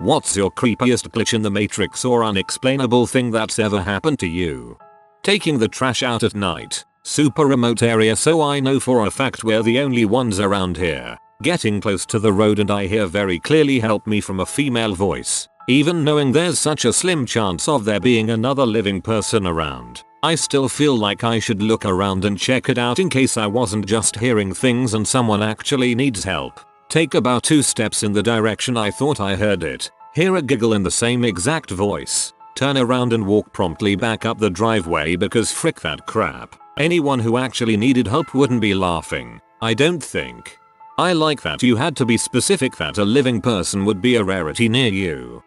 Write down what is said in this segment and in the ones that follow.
What's your creepiest glitch in the matrix or unexplainable thing that's ever happened to you? Taking the trash out at night. Super remote area, so I know for a fact we're the only ones around here. Getting close to the road and I hear very clearly "help me" from a female voice. Even knowing there's such a slim chance of there being another living person around, I still feel like I should look around and check it out in case I wasn't just hearing things and someone actually needs help. Take about 2 steps in the direction I thought I heard it, hear a giggle in the same exact voice, turn around and walk promptly back up the driveway because frick that crap. Anyone who actually needed help wouldn't be laughing, I don't think. I like that you had to be specific that a living person would be a rarity near you.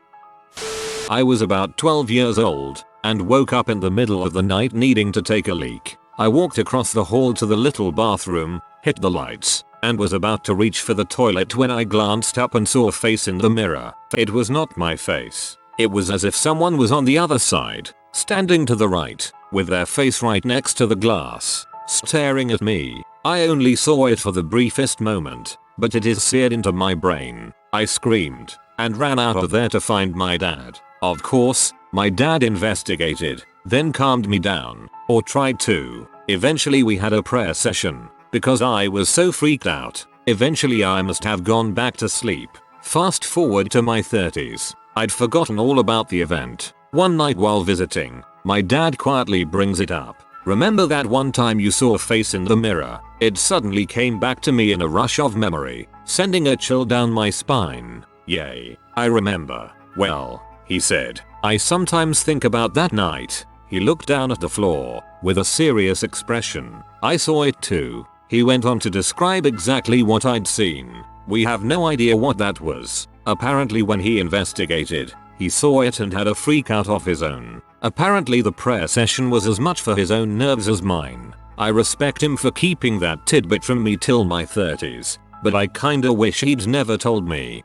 I was about 12 years old and woke up in the middle of the night needing to take a leak. I walked across the hall to the little bathroom, hit the lights, and was about to reach for the toilet when I glanced up and saw a face in the mirror. It was not my face. It was as if someone was on the other side, standing to the right, with their face right next to the glass, staring at me. I only saw it for the briefest moment, but it is seared into my brain. I screamed and ran out of there to find my dad. Of course, my dad investigated, then calmed me down, or tried to. Eventually we had a prayer session. Because I was so freaked out, eventually I must have gone back to sleep. Fast forward to my 30s. I'd forgotten all about the event. One night while visiting, my dad quietly brings it up. Remember that one time you saw a face in the mirror? It suddenly came back to me in a rush of memory, sending a chill down my spine. Yay, I remember. Well, he said, I sometimes think about that night. He looked down at the floor with a serious expression. I saw it too. He went on to describe exactly what I'd seen. We have no idea what that was. Apparently when he investigated, he saw it and had a freak out of his own. Apparently the prayer session was as much for his own nerves as mine. I respect him for keeping that tidbit from me till my 30s, but I kinda wish he'd never told me.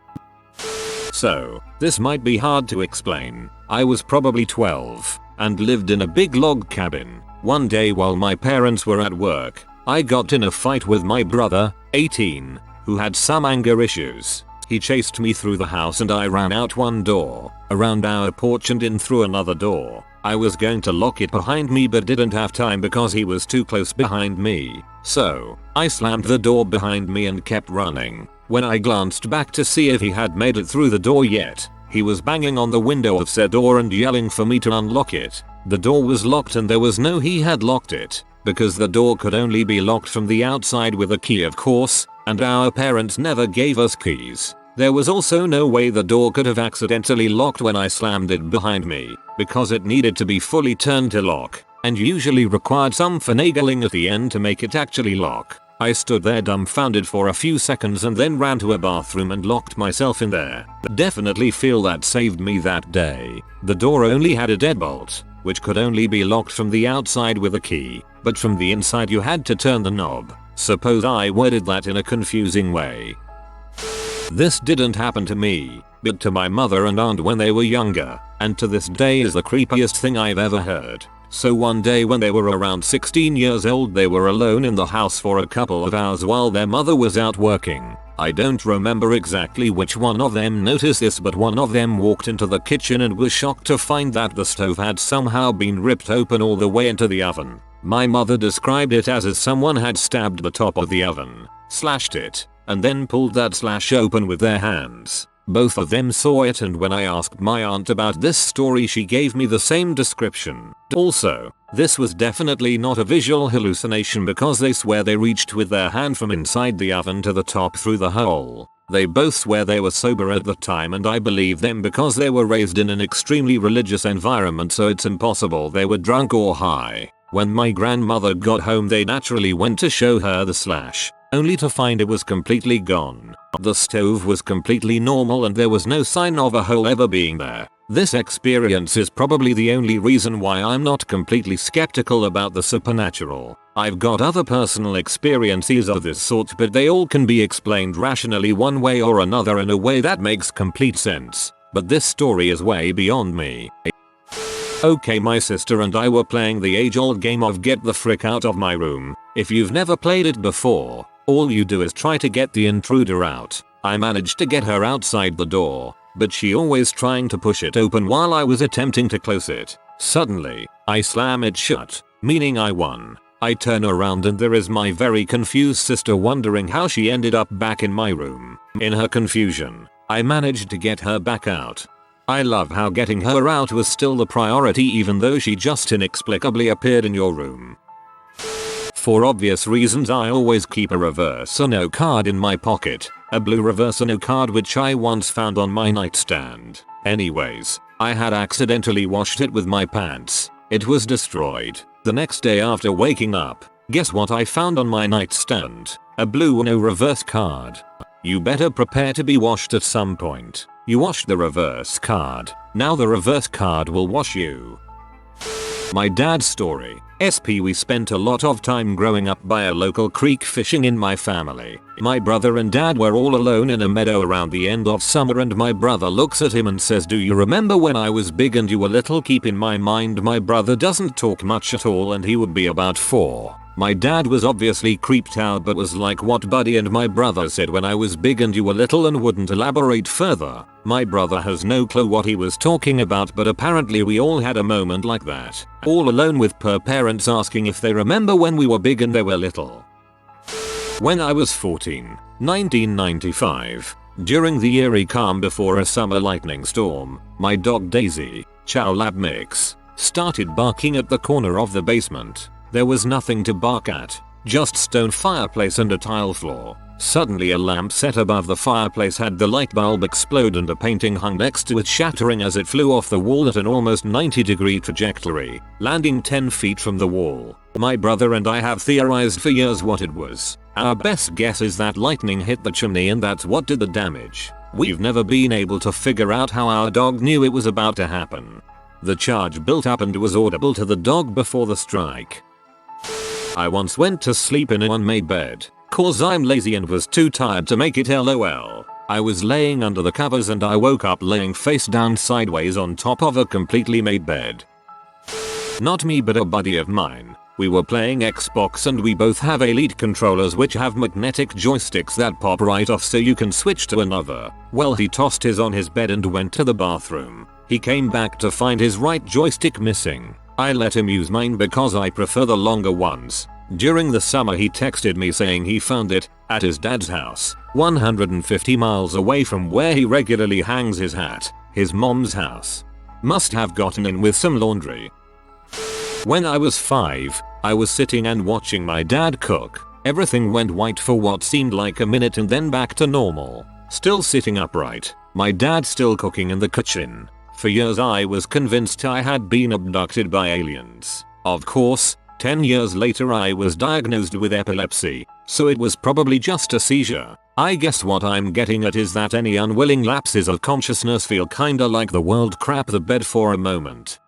So, this might be hard to explain. I was probably 12 and lived in a big log cabin. One day while my parents were at work, I got in a fight with my brother, 18, who had some anger issues. He chased me through the house and I ran out one door, around our porch and in through another door. I was going to lock it behind me but didn't have time because he was too close behind me. So, I slammed the door behind me and kept running. When I glanced back to see if he had made it through the door yet, he was banging on the window of said door and yelling for me to unlock it. The door was locked and there was no he had locked it, because the door could only be locked from the outside with a key of course, and our parents never gave us keys. There was also no way the door could have accidentally locked when I slammed it behind me, because it needed to be fully turned to lock, and usually required some finagling at the end to make it actually lock. I stood there dumbfounded for a few seconds and then ran to a bathroom and locked myself in there. Definitely feel that saved me that day. The door only had a deadbolt, which could only be locked from the outside with a key, but from the inside you had to turn the knob. Suppose I worded that in a confusing way. This didn't happen to me, but to my mother and aunt when they were younger, and to this day is the creepiest thing I've ever heard. So one day when they were around 16 years old they were alone in the house for a couple of hours while their mother was out working. I don't remember exactly which one of them noticed this, but one of them walked into the kitchen and was shocked to find that the stove had somehow been ripped open all the way into the oven. My mother described it as if someone had stabbed the top of the oven, slashed it, and then pulled that slash open with their hands. Both of them saw it, and when I asked my aunt about this story she gave me the same description. Also, this was definitely not a visual hallucination because they swear they reached with their hand from inside the oven to the top through the hole. They both swear they were sober at the time, and I believe them because they were raised in an extremely religious environment, so it's impossible they were drunk or high. When my grandmother got home they naturally went to show her the slash, only to find it was completely gone. The stove was completely normal and there was no sign of a hole ever being there. This experience is probably the only reason why I'm not completely skeptical about the supernatural. I've got other personal experiences of this sort, but they all can be explained rationally one way or another in a way that makes complete sense. But this story is way beyond me. Okay, my sister and I were playing the age-old game of get the frick out of my room. If you've never played it before, all you do is try to get the intruder out. I managed to get her outside the door, but she always trying to push it open while I was attempting to close it. Suddenly, I slam it shut, meaning I won. I turn around and there is my very confused sister wondering how she ended up back in my room. In her confusion, I managed to get her back out. I love how getting her out was still the priority even though she just inexplicably appeared in your room. For obvious reasons I always keep a reverse Uno card in my pocket, a blue reverse Uno card which I once found on my nightstand. Anyways, I had accidentally washed it with my pants. It was destroyed. The next day after waking up, guess what I found on my nightstand? A blue Uno reverse card. You better prepare to be washed at some point. You washed the reverse card. Now the reverse card will wash you. My dad's story. We spent a lot of time growing up by a local creek fishing in my family. My brother and dad were all alone in a meadow around the end of summer and my brother looks at him and says, "Do you remember when I was big and you were little?" Keep in my mind my brother doesn't talk much at all and he would be about 4. My dad was obviously creeped out but was like, "What buddy?" And my brother said, "When I was big and you were little," and wouldn't elaborate further. My brother has no clue what he was talking about but apparently we all had a moment like that. All alone with parents asking if they remember when we were big and they were little. When I was 14, 1995, during the eerie calm before a summer lightning storm, my dog Daisy, Chow Lab Mix, started barking at the corner of the basement. There was nothing to bark at, just stone fireplace and a tile floor. Suddenly a lamp set above the fireplace had the light bulb explode and a painting hung next to it shattering as it flew off the wall at an almost 90-degree trajectory, landing 10 feet from the wall. My brother and I have theorized for years what it was. Our best guess is that lightning hit the chimney and that's what did the damage. We've never been able to figure out how our dog knew it was about to happen. The charge built up and was audible to the dog before the strike. I once went to sleep in an unmade bed, cause I'm lazy and was too tired to make it LOL. I was laying under the covers and I woke up laying face down sideways on top of a completely made bed. Not me but a buddy of mine. We were playing Xbox and we both have Elite controllers which have magnetic joysticks that pop right off so you can switch to another. Well, he tossed his on his bed and went to the bathroom. He came back to find his right joystick missing. I let him use mine because I prefer the longer ones. During the summer he texted me saying he found it at his dad's house, 150 miles away from where he regularly hangs his hat, his mom's house. Must have gotten in with some laundry. When I was 5, I was sitting and watching my dad cook. Everything went white for what seemed like a minute and then back to normal. Still sitting upright, my dad still cooking in the kitchen. For years I was convinced I had been abducted by aliens. Of course, 10 years later I was diagnosed with epilepsy, so it was probably just a seizure. I guess what I'm getting at is that any unwilling lapses of consciousness feel kinda like the world crap the bed for a moment.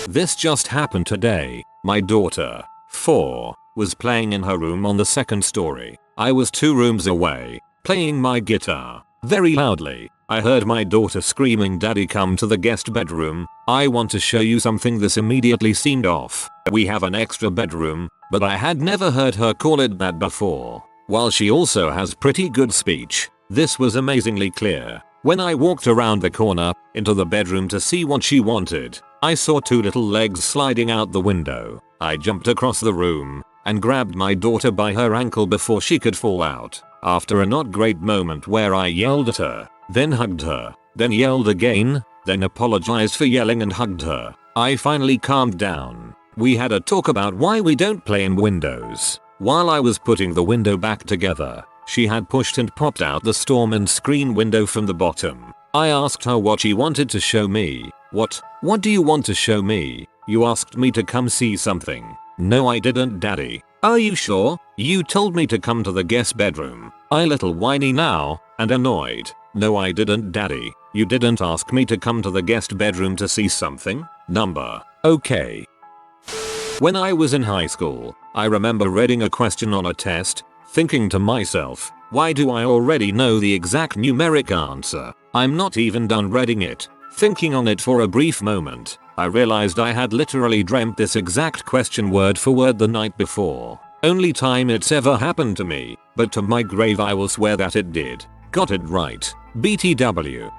This just happened today. My daughter, 4, was playing in her room on the 2nd story. I was 2 rooms away, playing my guitar, very loudly. I heard my daughter screaming, "Daddy, come to the guest bedroom. I want to show you something." This immediately seemed off. We have an extra bedroom, but I had never heard her call it that before. While she also has pretty good speech, this was amazingly clear. When I walked around the corner, into the bedroom to see what she wanted, I saw 2 little legs sliding out the window. I jumped across the room and grabbed my daughter by her ankle before she could fall out. After a not great moment where I yelled at her, then hugged her, then yelled again, then apologized for yelling and hugged her, I finally calmed down. We had a talk about why we don't play in windows. While I was putting the window back together, she had pushed and popped out the storm and screen window from the bottom. I asked her what she wanted to show me. What do you want to show me? You asked me to come see something. No, I didn't, Daddy. Are you sure? You told me to come to the guest bedroom. I little whiny now, and annoyed. No, I didn't, Daddy. You didn't ask me to come to the guest bedroom to see something. Number. Okay. When I was in high school, I remember reading a question on a test, thinking to myself, why do I already know the exact numeric answer? I'm not even done reading it. Thinking on it for a brief moment, I realized I had literally dreamt this exact question word for word the night before. Only time it's ever happened to me, but to my grave I will swear that it did. Got it right. BTW.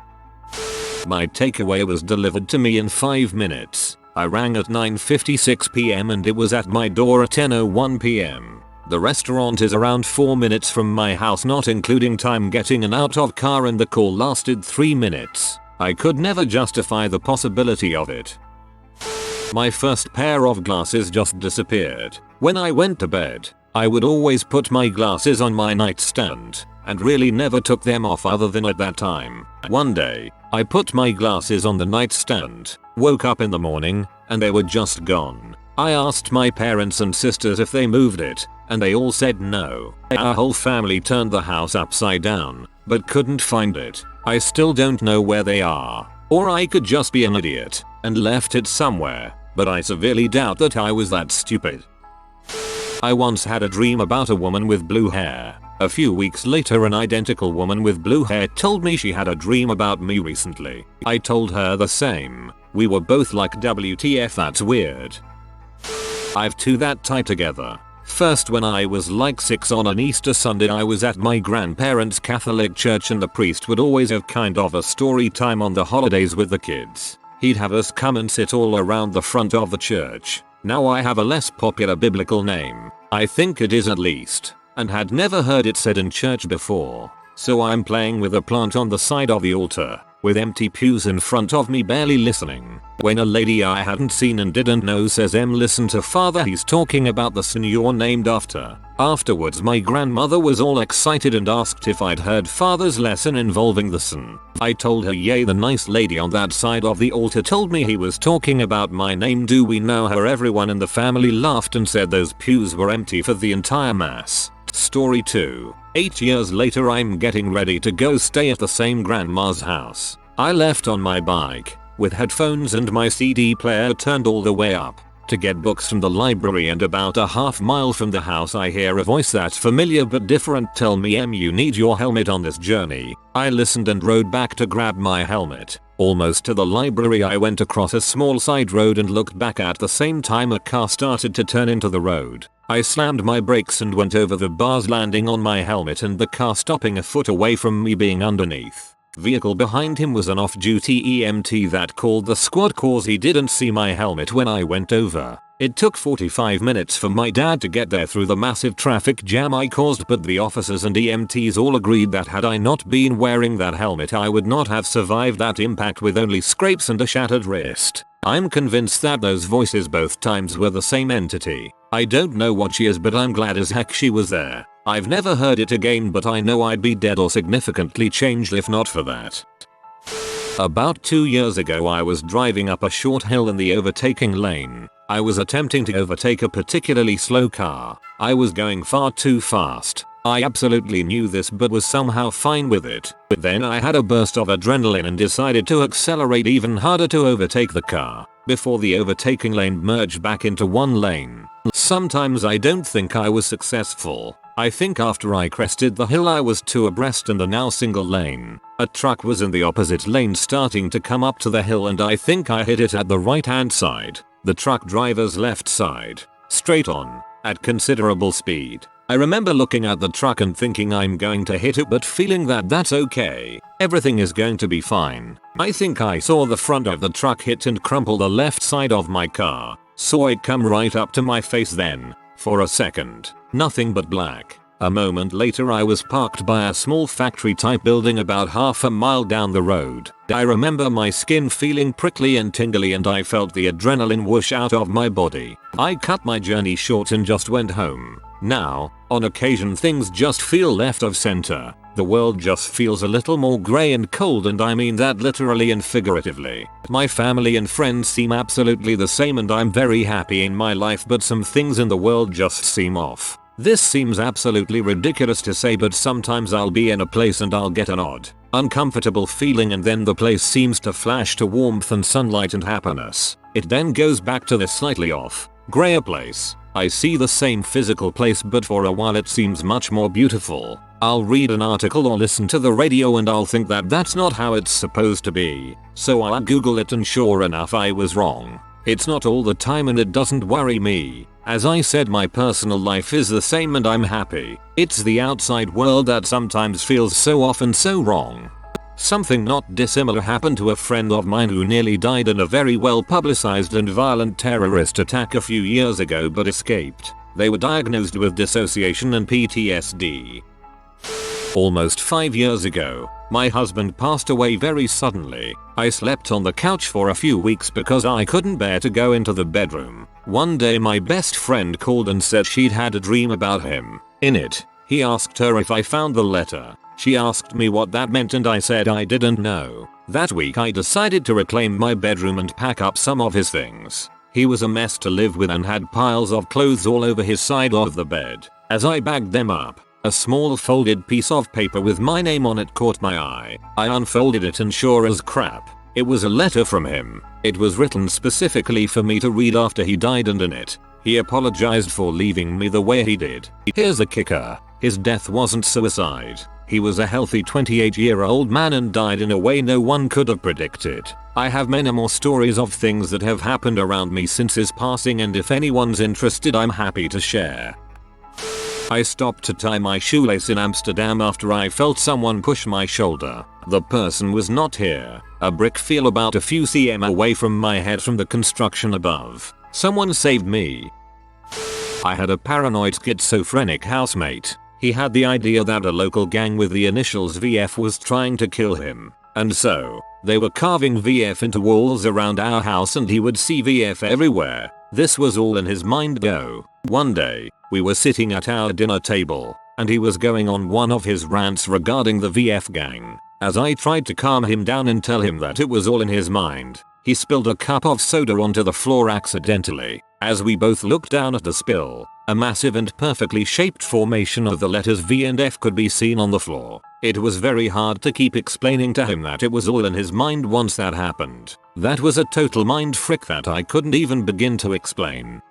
My takeaway was delivered to me in 5 minutes. I rang at 9:56 PM and it was at my door at 10:01 PM. The restaurant is around 4 minutes from my house, not including time getting in out of car, and the call lasted 3 minutes. I could never justify the possibility of it. My first pair of glasses just disappeared. When I went to bed, I would always put my glasses on my nightstand and really never took them off other than at that time. One day, I put my glasses on the nightstand, woke up in the morning, and they were just gone. I asked my parents and sisters if they moved it, and they all said no. Our whole family turned the house upside down, but couldn't find it. I still don't know where they are. Or I could just be an idiot and left it somewhere, but I severely doubt that I was that stupid. I once had a dream about a woman with blue hair. A few weeks later, an identical woman with blue hair told me she had a dream about me recently. I told her the same. We were both like, WTF, that's weird. I've two that tie together. First, when I was like 6 on an Easter Sunday, I was at my grandparents' Catholic church and the priest would always have kind of a story time on the holidays with the kids. He'd have us come and sit all around the front of the church. Now I have a less popular biblical name. I think it is, at least, and had never heard it said in church before. So I'm playing with a plant on the side of the altar, with empty pews in front of me, barely listening, when a lady I hadn't seen and didn't know says, listen to Father, he's talking about the son you're named after." Afterwards, my grandmother was all excited and asked if I'd heard Father's lesson involving the son. I told her yay. The nice lady on that side of the altar told me he was talking about my name. Do we know her? Everyone in the family laughed and said those pews were empty for the entire mass. Story 2. 8 years later, I'm getting ready to go stay at the same grandma's house. I left on my bike, with headphones and my CD player turned all the way up, to get books from the library, and about a half mile from the house I hear a voice that's familiar but different tell me, you need your helmet on this journey." I listened and rode back to grab my helmet. Almost to the library, I went across a small side road and looked back. At the same time, a car started to turn into the road. I slammed my brakes and went over the bars, landing on my helmet and the car stopping a foot away from me, being underneath. Vehicle behind him was an off-duty EMT that called the squad cause he didn't see my helmet when I went over. It took 45 minutes for my dad to get there through the massive traffic jam I caused, but the officers and EMTs all agreed that had I not been wearing that helmet, I would not have survived that impact with only scrapes and a shattered wrist. I'm convinced that those voices both times were the same entity. I don't know what she is, but I'm glad as heck she was there. I've never heard it again, but I know I'd be dead or significantly changed if not for that. About 2 years ago, I was driving up a short hill in the overtaking lane. I was attempting to overtake a particularly slow car. I was going far too fast. I absolutely knew this but was somehow fine with it. But then I had a burst of adrenaline and decided to accelerate even harder to overtake the car, before the overtaking lane merged back into one lane. Sometimes I don't think I was successful. I think after I crested the hill, I was 2 abreast in the now single lane. A truck was in the opposite lane starting to come up to the hill, and I think I hit it at the right hand side, the truck driver's left side, straight on, at considerable speed. I remember looking at the truck and thinking I'm going to hit it, but feeling that that's okay. Everything is going to be fine. I think I saw the front of the truck hit and crumple the left side of my car. Saw it come right up to my face, then, for a second, nothing but black. A moment later, I was parked by a small factory type building about half a mile down the road. I remember my skin feeling prickly and tingly, and I felt the adrenaline whoosh out of my body. I cut my journey short and just went home. Now, on occasion, things just feel left of center. The world just feels a little more grey and cold, and I mean that literally and figuratively. My family and friends seem absolutely the same, and I'm very happy in my life, but some things in the world just seem off. This seems absolutely ridiculous to say, but sometimes I'll be in a place and I'll get an odd, uncomfortable feeling, and then the place seems to flash to warmth and sunlight and happiness. It then goes back to the slightly off, grayer place. I see the same physical place, but for a while it seems much more beautiful. I'll read an article or listen to the radio and I'll think that that's not how it's supposed to be. So I'll Google it, and sure enough, I was wrong. It's not all the time, and it doesn't worry me. As I said, my personal life is the same and I'm happy. It's the outside world that sometimes feels so off and so wrong. Something not dissimilar happened to a friend of mine who nearly died in a very well publicized and violent terrorist attack a few years ago but escaped. They were diagnosed with dissociation and PTSD. Almost 5 years ago, my husband passed away very suddenly. I slept on the couch for a few weeks because I couldn't bear to go into the bedroom. One day my best friend called and said she'd had a dream about him. In it, he asked her if I found the letter. She asked me what that meant and I said I didn't know. That week I decided to reclaim my bedroom and pack up some of his things. He was a mess to live with and had piles of clothes all over his side of the bed. As I bagged them up, a small folded piece of paper with my name on it caught my eye. I unfolded it and sure as crap, it was a letter from him. It was written specifically for me to read after he died and in it, he apologized for leaving me the way he did. Here's the kicker. His death wasn't suicide. He was a healthy 28-year-old man and died in a way no one could have predicted. I have many more stories of things that have happened around me since his passing and if anyone's interested I'm happy to share. I stopped to tie my shoelace in Amsterdam after I felt someone push my shoulder. The person was not here. A brick fell about a few cm away from my head from the construction above. Someone saved me. I had a paranoid schizophrenic housemate. He had the idea that a local gang with the initials VF was trying to kill him. And so, they were carving VF into walls around our house and he would see VF everywhere. This was all in his mind though. One day, we were sitting at our dinner table, and he was going on one of his rants regarding the VF gang. As I tried to calm him down and tell him that it was all in his mind, he spilled a cup of soda onto the floor accidentally. As we both looked down at the spill, a massive and perfectly shaped formation of the letters V and F could be seen on the floor. It was very hard to keep explaining to him that it was all in his mind once that happened. That was a total mind frick that I couldn't even begin to explain.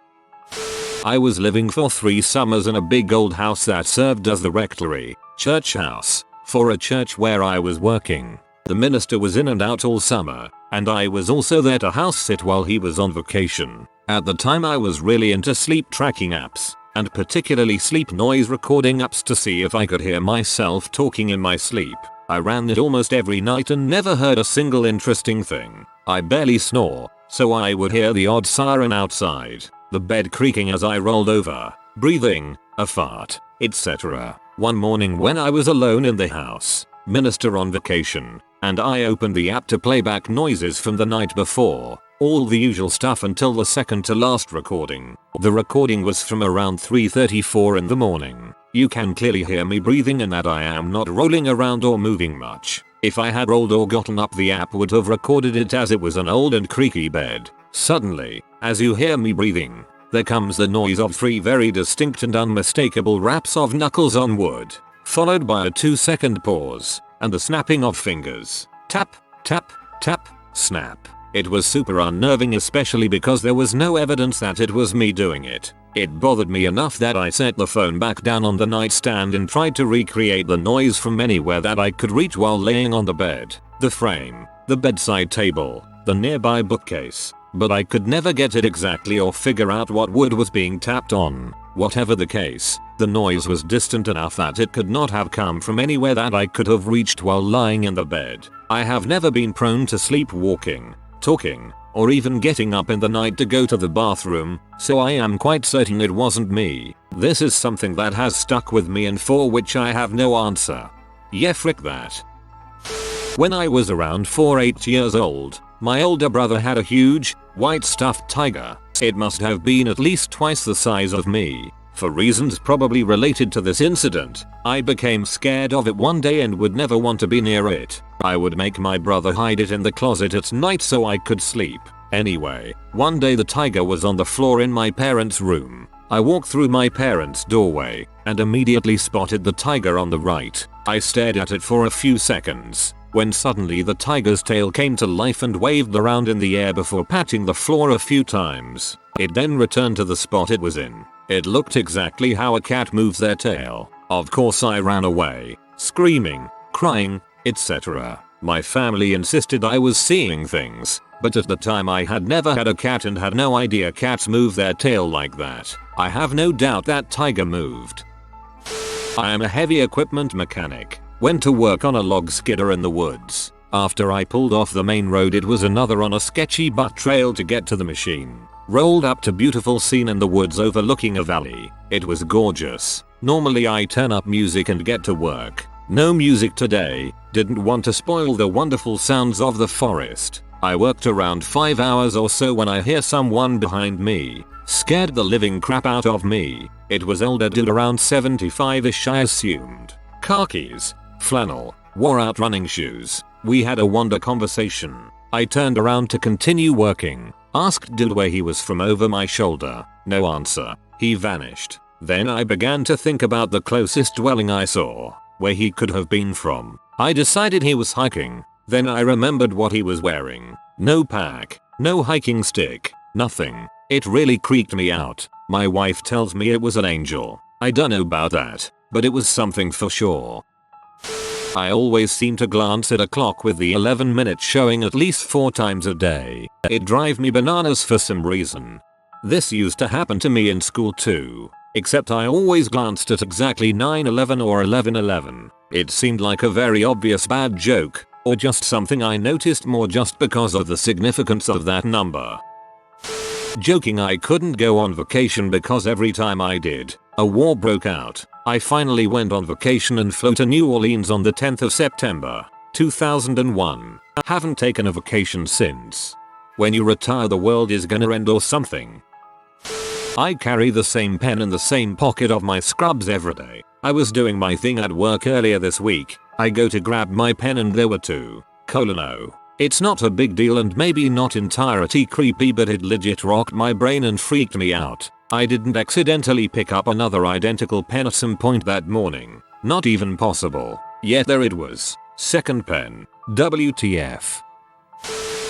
I was living for 3 summers in a big old house that served as the rectory, church house, for a church where I was working. The minister was in and out all summer, and I was also there to house sit while he was on vacation. At the time I was really into sleep tracking apps, and particularly sleep noise recording apps to see if I could hear myself talking in my sleep. I ran it almost every night and never heard a single interesting thing. I barely snore, so I would hear the odd siren outside, the bed creaking as I rolled over, breathing, a fart, etc. One morning when I was alone in the house, minister on vacation, and I opened the app to play back noises from the night before, all the usual stuff until the second to last recording. The recording was from around 3:34 in the morning. You can clearly hear me breathing and that I am not rolling around or moving much. If I had rolled or gotten up the app would have recorded it as it was an old and creaky bed. Suddenly, as you hear me breathing, there comes the noise of 3 very distinct and unmistakable raps of knuckles on wood, followed by a 2-second pause, and the snapping of fingers. Tap, tap, tap, snap. It was super unnerving, especially because there was no evidence that it was me doing it. It bothered me enough that I set the phone back down on the nightstand and tried to recreate the noise from anywhere that I could reach while laying on the bed, the frame, the bedside table, the nearby bookcase, but I could never get it exactly or figure out what wood was being tapped on. Whatever the case, the noise was distant enough that it could not have come from anywhere that I could have reached while lying in the bed. I have never been prone to sleepwalking, talking, or even getting up in the night to go to the bathroom, so I am quite certain it wasn't me. This is something that has stuck with me and for which I have no answer. Yeah, frick that. When I was around 8 years old, my older brother had a huge, white stuffed tiger. It must have been at least twice the size of me. For reasons probably related to this incident, I became scared of it one day and would never want to be near it. I would make my brother hide it in the closet at night so I could sleep. Anyway, one day the tiger was on the floor in my parents' room. I walked through my parents' doorway and immediately spotted the tiger on the right. I stared at it for a few seconds, when suddenly the tiger's tail came to life and waved around in the air before patting the floor a few times. It then returned to the spot it was in. It looked exactly how a cat moves their tail. Of course I ran away, screaming, crying, etc. My family insisted I was seeing things, but at the time I had never had a cat and had no idea cats move their tail like that. I have no doubt that tiger moved. I am a heavy equipment mechanic. Went to work on a log skidder in the woods. After I pulled off the main road it was another on a sketchy butt trail to get to the machine. Rolled up to beautiful scene in the woods overlooking a valley. It was gorgeous. Normally I turn up music and get to work. No music today. Didn't want to spoil the wonderful sounds of the forest. I worked around 5 hours or so when I hear someone behind me. Scared the living crap out of me. It was older dude around 75ish I assumed. Khakis, flannel, wore out running shoes. We had a wander conversation. I turned around to continue working. Asked dude where he was from over my shoulder. No answer. He vanished. Then I began to think about the closest dwelling I saw. Where he could have been from. I decided he was hiking. Then I remembered what he was wearing. No pack. No hiking stick. Nothing. It really creeped me out. My wife tells me it was an angel. I don't know about that. But it was something for sure. I always seem to glance at a clock with the 11 minutes showing at least 4 times a day. It drives me bananas for some reason. This used to happen to me in school too. Except I always glanced at exactly 9:11 or 11:11. It seemed like a very obvious bad joke, or just something I noticed more just because of the significance of that number. Joking, I couldn't go on vacation because every time I did, a war broke out. I finally went on vacation and flew to New Orleans on the 10th of September, 2001. Haven't taken a vacation since. When you retire the world is gonna end or something. I carry the same pen in the same pocket of my scrubs every day. I was doing my thing at work earlier this week. I go to grab my pen and there were 2. No. It's not a big deal and maybe not entirely creepy, but it legit rocked my brain and freaked me out. I didn't accidentally pick up another identical pen at some point that morning. Not even possible. Yet there it was. Second pen. WTF.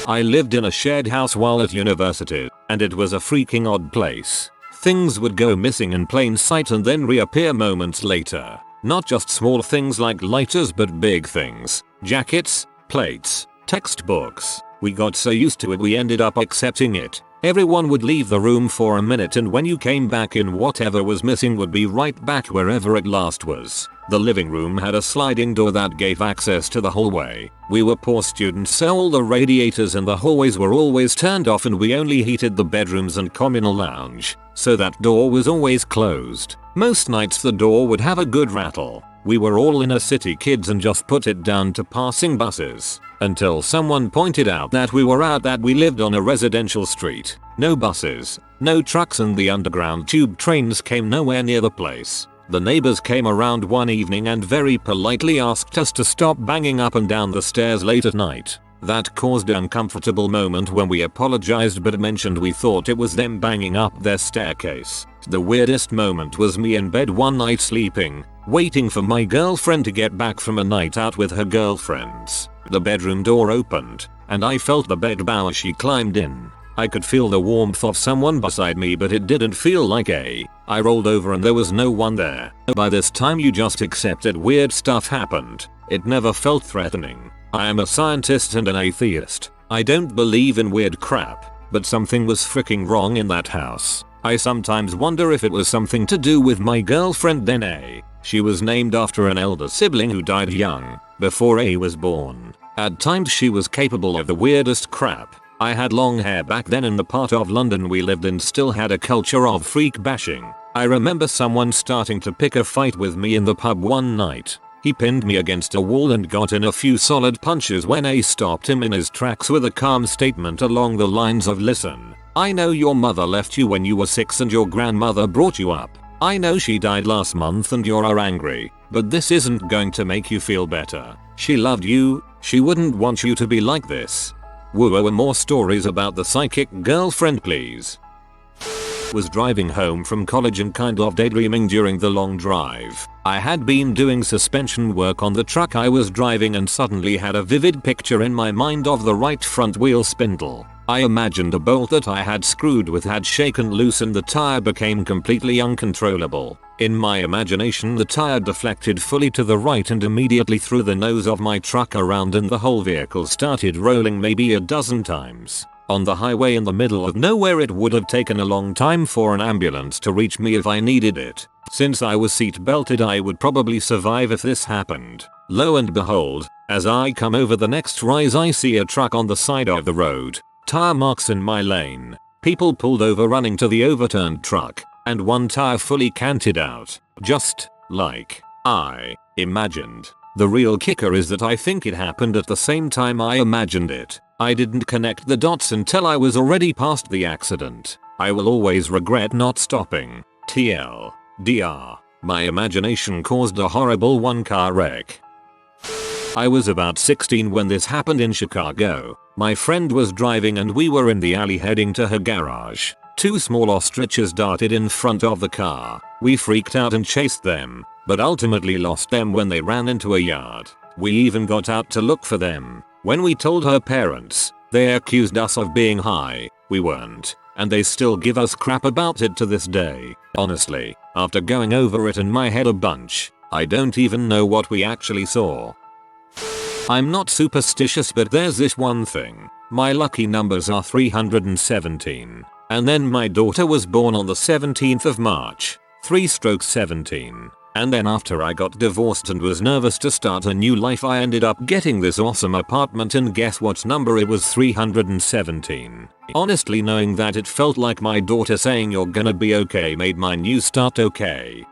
I lived in a shared house while at university, and it was a freaking odd place. Things would go missing in plain sight and then reappear moments later. Not just small things like lighters but big things. Jackets, plates, textbooks. We got so used to it we ended up accepting it. Everyone would leave the room for a minute and when you came back in, whatever was missing would be right back wherever it last was. The living room had a sliding door that gave access to the hallway. We were poor students, so all the radiators in the hallways were always turned off and we only heated the bedrooms and communal lounge. So that door was always closed. Most nights the door would have a good rattle. We were all inner city kids and just put it down to passing buses. Until someone pointed out that we lived on a residential street. No buses, no trucks, and the underground tube trains came nowhere near the place. The neighbors came around one evening and very politely asked us to stop banging up and down the stairs late at night. That caused an uncomfortable moment when we apologized but mentioned we thought it was them banging up their staircase. The weirdest moment was me in bed one night sleeping, waiting for my girlfriend to get back from a night out with her girlfriends. The bedroom door opened, and I felt the bed bow as she climbed in. I could feel the warmth of someone beside me, but it didn't feel like I rolled over and there was no one there. By this time you just accepted weird stuff happened. It never felt threatening. I am a scientist and an atheist. I don't believe in weird crap, but something was freaking wrong in that house. I sometimes wonder if it was something to do with my girlfriend then. She was named after an elder sibling who died young, before A was born. At times she was capable of the weirdest crap. I had long hair back then and the part of London we lived in still had a culture of freak bashing. I remember someone starting to pick a fight with me in the pub one night. He pinned me against a wall and got in a few solid punches when A stopped him in his tracks with a calm statement along the lines of, "Listen, I know your mother left you when you were 6 and your grandmother brought you up. I know she died last month and you're angry, but this isn't going to make you feel better. She loved you, she wouldn't want you to be like this." Woo, more stories about the psychic girlfriend please. Was driving home from college and kind of daydreaming during the long drive. I had been doing suspension work on the truck I was driving and suddenly had a vivid picture in my mind of the right front wheel spindle. I imagined a bolt that I had screwed with had shaken loose and the tire became completely uncontrollable. In my imagination the tire deflected fully to the right and immediately threw the nose of my truck around and the whole vehicle started rolling maybe a dozen times. On the highway in the middle of nowhere it would have taken a long time for an ambulance to reach me if I needed it. Since I was seat belted I would probably survive if this happened. Lo and behold, as I come over the next rise I see a truck on the side of the road, tire marks in my lane, people pulled over running to the overturned truck, and one tire fully canted out, just like I imagined. The real kicker is that I think it happened at the same time I imagined it. I didn't connect the dots until I was already past the accident. I will always regret not stopping. TLDR. My imagination caused a horrible one-car wreck. I was about 16 when this happened in Chicago. My friend was driving and we were in the alley heading to her garage. Two small ostriches darted in front of the car. We freaked out and chased them, but ultimately lost them when they ran into a yard. We even got out to look for them. When we told her parents, they accused us of being high. We weren't, and they still give us crap about it to this day. Honestly, after going over it in my head a bunch, I don't even know what we actually saw. I'm not superstitious, but there's this one thing. My lucky numbers are 317. And then my daughter was born on the 17th of March, 3/17. And then after I got divorced and was nervous to start a new life, I ended up getting this awesome apartment, and guess what number it was? 317. Honestly, knowing that it felt like my daughter saying you're gonna be okay made my new start okay.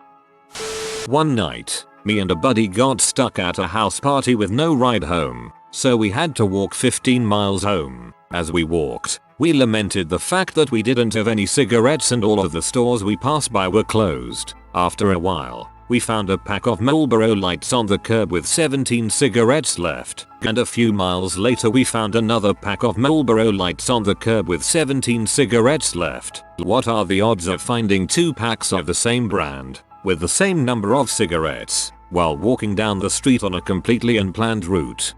One night, me and a buddy got stuck at a house party with no ride home, so we had to walk 15 miles home. As we walked, we lamented the fact that we didn't have any cigarettes and all of the stores we passed by were closed. After a while, we found a pack of Marlboro Lights on the curb with 17 cigarettes left, and a few miles later we found another pack of Marlboro Lights on the curb with 17 cigarettes left. What are the odds of finding 2 packs of the same brand, with the same number of cigarettes, while walking down the street on a completely unplanned route?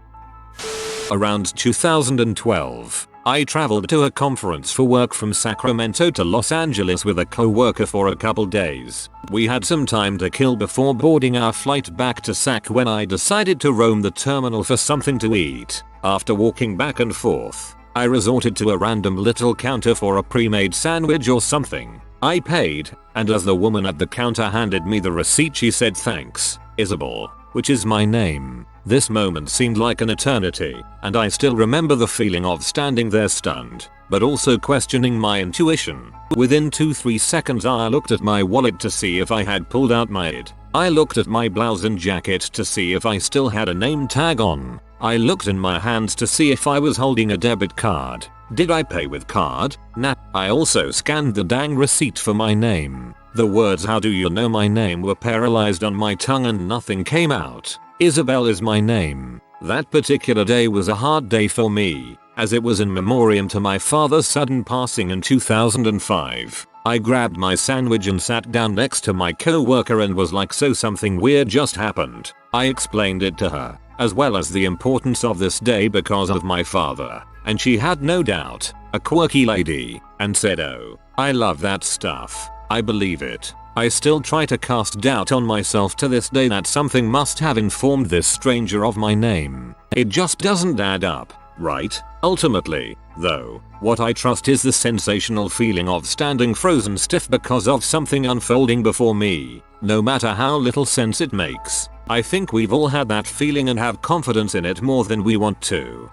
Around 2012, I traveled to a conference for work from Sacramento to Los Angeles with a co-worker for a couple days. We had some time to kill before boarding our flight back to Sac when I decided to roam the terminal for something to eat. After walking back and forth, I resorted to a random little counter for a pre-made sandwich or something. I paid, and as the woman at the counter handed me the receipt she said, "Thanks, Isabel," which is my name. This moment seemed like an eternity, and I still remember the feeling of standing there stunned, but also questioning my intuition. Within 2-3 seconds I looked at my wallet to see if I had pulled out my ID. I looked at my blouse and jacket to see if I still had a name tag on. I looked in my hands to see if I was holding a debit card. Did I pay with card? Nah. I also scanned the dang receipt for my name. The words "How do you know my name" were paralyzed on my tongue and nothing came out. Isabel is my name. That particular day was a hard day for me, as it was in memoriam to my father's sudden passing in 2005. I grabbed my sandwich and sat down next to my co-worker and was like, "So something weird just happened." I explained it to her, as well as the importance of this day because of my father, and she had no doubt, a quirky lady, and said, "Oh, I love that stuff. I believe it." I still try to cast doubt on myself to this day that something must have informed this stranger of my name. It just doesn't add up, right? Ultimately, though, what I trust is the sensational feeling of standing frozen stiff because of something unfolding before me, no matter how little sense it makes. I think we've all had that feeling and have confidence in it more than we want to.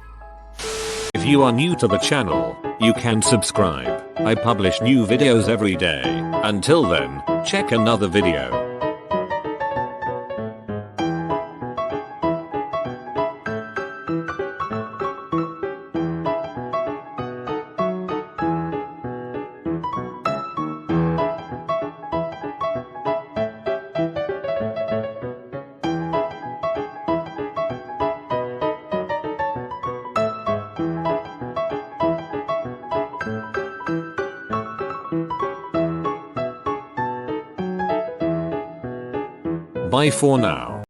If you are new to the channel, you can subscribe. I publish new videos every day. Until then, check another video. Bye for now.